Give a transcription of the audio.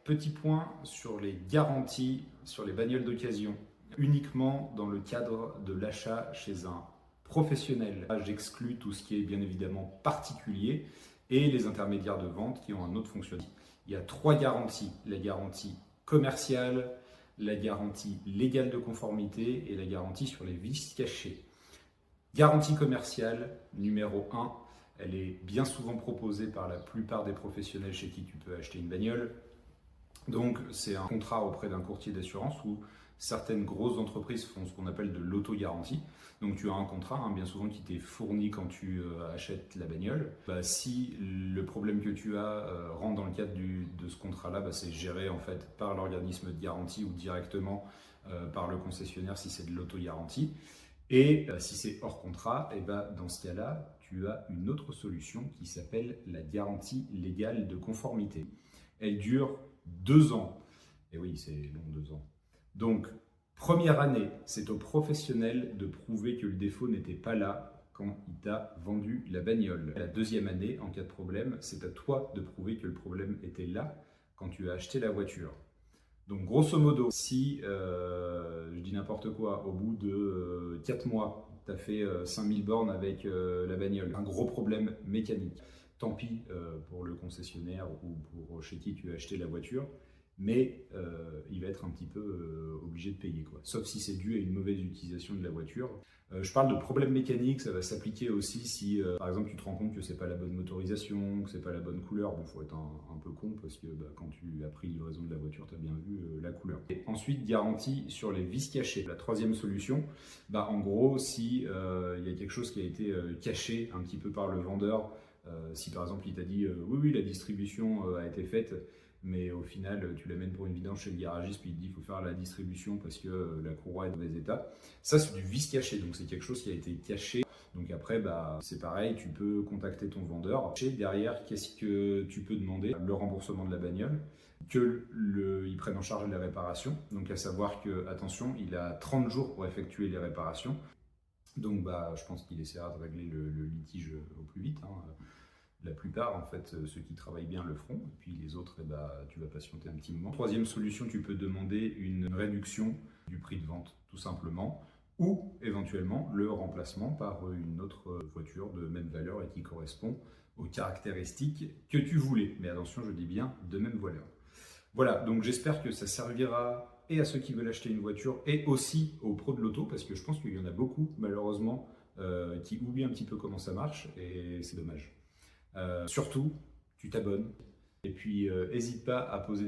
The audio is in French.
Petit point sur les garanties sur les bagnoles d'occasion, uniquement dans le cadre de l'achat chez un professionnel. Là, j'exclus tout ce qui est bien évidemment particulier et les intermédiaires de vente qui ont un autre fonctionnement. Il y a 3 garanties, la garantie commerciale, la garantie légale de conformité et la garantie sur les vices cachés. Garantie commerciale, numéro 1, elle est bien souvent proposée par la plupart des professionnels chez qui tu peux acheter une bagnole. Donc c'est un contrat auprès d'un courtier d'assurance où certaines grosses entreprises font ce qu'on appelle de l'auto-garantie. Donc tu as un contrat bien souvent qui t'est fourni quand tu achètes la bagnole. Si le problème que tu as rentre dans le cadre de ce contrat-là, c'est géré en fait par l'organisme de garantie ou directement par le concessionnaire si c'est de l'auto-garantie. Et si c'est hors contrat, dans ce cas-là, tu as une autre solution qui s'appelle la garantie légale de conformité. Elle dure 2 ans. Et oui, c'est long, 2 ans. Donc, première année, c'est au professionnel de prouver que le défaut n'était pas là quand il t'a vendu la bagnole. La deuxième année, en cas de problème, c'est à toi de prouver que le problème était là quand tu as acheté la voiture. Donc, grosso modo, si, je dis n'importe quoi, au bout de 4 mois, tu as fait 5000 bornes avec la bagnole, un gros problème mécanique, tant pis pour le concessionnaire ou pour chez qui tu as acheté la voiture, mais il va être un petit peu obligé de payer, quoi. Sauf si c'est dû à une mauvaise utilisation de la voiture. Je parle de problème mécanique, ça va s'appliquer aussi si par exemple tu te rends compte que c'est pas la bonne motorisation, que c'est pas la bonne couleur. Bon, faut être un peu con parce que quand tu as pris livraison de la voiture, tu as bien vu la couleur. Et ensuite, garantie sur les vices cachés. La troisième solution, en gros, si il y a quelque chose qui a été caché un petit peu par le vendeur, si par exemple il t'a dit oui, la distribution a été faite, mais au final tu l'amènes pour une vidange chez le garagiste, puis il te dit qu'il faut faire la distribution parce que la courroie est de mauvais état. Ça, c'est du vice caché, donc c'est quelque chose qui a été caché. Donc après, c'est pareil, tu peux contacter ton vendeur. Derrière, qu'est-ce que tu peux demander? Le remboursement de la bagnole, qu'il prenne en charge les réparations. Donc à savoir que, attention, il a 30 jours pour effectuer les réparations. Donc je pense qu'il essaiera de régler le litige au plus vite. La plupart, en fait, ceux qui travaillent bien le feront, et puis les autres, tu vas patienter un petit moment. Troisième solution, tu peux demander une réduction du prix de vente, tout simplement, ou éventuellement le remplacement par une autre voiture de même valeur et qui correspond aux caractéristiques que tu voulais. Mais attention, je dis bien de même valeur. Voilà, donc j'espère que ça servira et à ceux qui veulent acheter une voiture et aussi aux pros de l'auto, parce que je pense qu'il y en a beaucoup, malheureusement, qui oublient un petit peu comment ça marche, et c'est dommage. Surtout, tu t'abonnes et puis n'hésite pas à poser